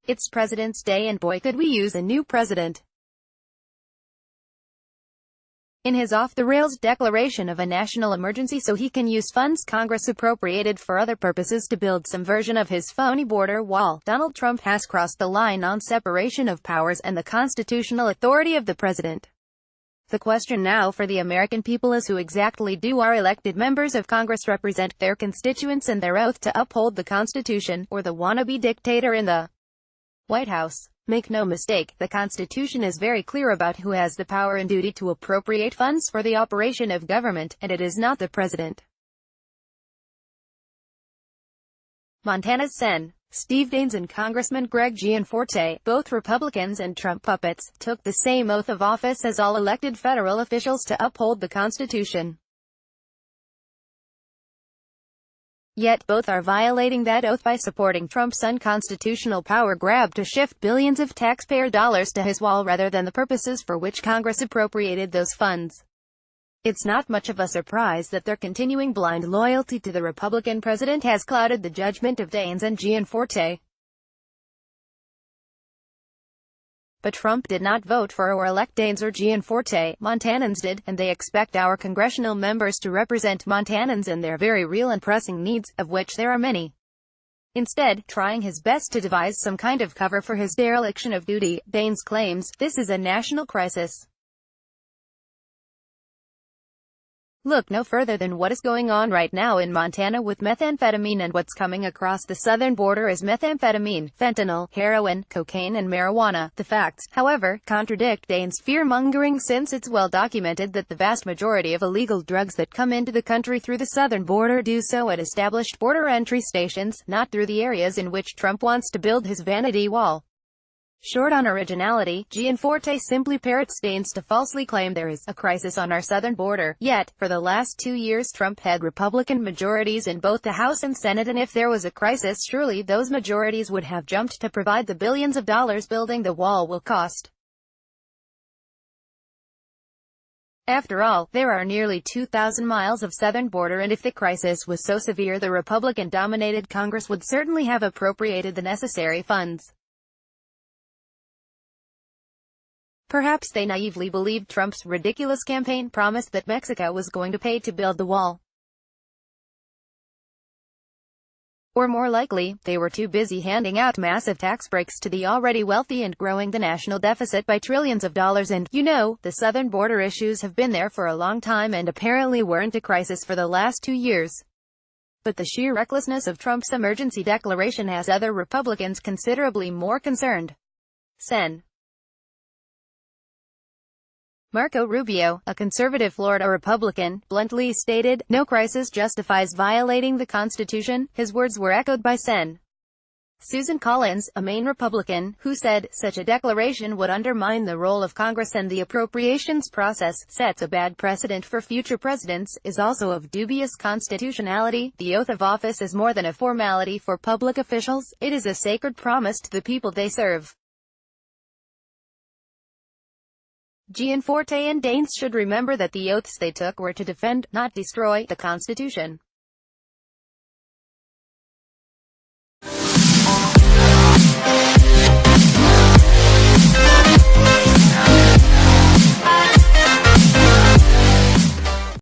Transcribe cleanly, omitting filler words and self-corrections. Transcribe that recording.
It's President's Day and boy could we use a new president. In his off-the-rails declaration of a national emergency so he can use funds Congress appropriated for other purposes to build some version of his phony border wall, Donald Trump has crossed the line on separation of powers and the constitutional authority of the president. The question now for the American people is who exactly do our elected members of Congress represent, their constituents and their oath to uphold the Constitution, or the wannabe dictator in the White House? Make no mistake, the Constitution is very clear about who has the power and duty to appropriate funds for the operation of government, and it is not the president. Montana's Sen. Steve Daines and Congressman Greg Gianforte, both Republicans and Trump puppets, took the same oath of office as all elected federal officials to uphold the Constitution. Yet both are violating that oath by supporting Trump's unconstitutional power grab to shift billions of taxpayer dollars to his wall rather than the purposes for which Congress appropriated those funds. It's not much of a surprise that their continuing blind loyalty to the Republican president has clouded the judgment of Daines and Gianforte. But Trump did not vote for or elect Daines or Gianforte, Montanans did, and they expect our congressional members to represent Montanans and their very real and pressing needs, of which there are many. Instead, trying his best to devise some kind of cover for his dereliction of duty, Daines claims, this is a national crisis. Look no further than what is going on right now in Montana with methamphetamine, and what's coming across the southern border is methamphetamine, fentanyl, heroin, cocaine and marijuana. The facts, however, contradict Daines' fear-mongering, since it's well documented that the vast majority of illegal drugs that come into the country through the southern border do so at established border entry stations, not through the areas in which Trump wants to build his vanity wall. Short on originality, Gianforte simply parrots Daines to falsely claim there is a crisis on our southern border. Yet, for the last 2 years Trump had Republican majorities in both the House and Senate, and if there was a crisis, surely those majorities would have jumped to provide the billions of dollars building the wall will cost. After all, there are nearly 2,000 miles of southern border, and if the crisis was so severe, the Republican-dominated Congress would certainly have appropriated the necessary funds. Perhaps they naively believed Trump's ridiculous campaign promise that Mexico was going to pay to build the wall. Or more likely, they were too busy handing out massive tax breaks to the already wealthy and growing the national deficit by trillions of dollars. And, you know, the southern border issues have been there for a long time and apparently weren't a crisis for the last 2 years. But the sheer recklessness of Trump's emergency declaration has other Republicans considerably more concerned. Sen. Marco Rubio, a conservative Florida Republican, bluntly stated, "No crisis justifies violating the Constitution." His words were echoed by Sen. Susan Collins, a Maine Republican, who said, such a declaration would undermine the role of Congress and the appropriations process, sets a bad precedent for future presidents, is also of dubious constitutionality. The oath of office is more than a formality for public officials, it is a sacred promise to the people they serve. Gianforte and Daines should remember that the oaths they took were to defend, not destroy, the Constitution.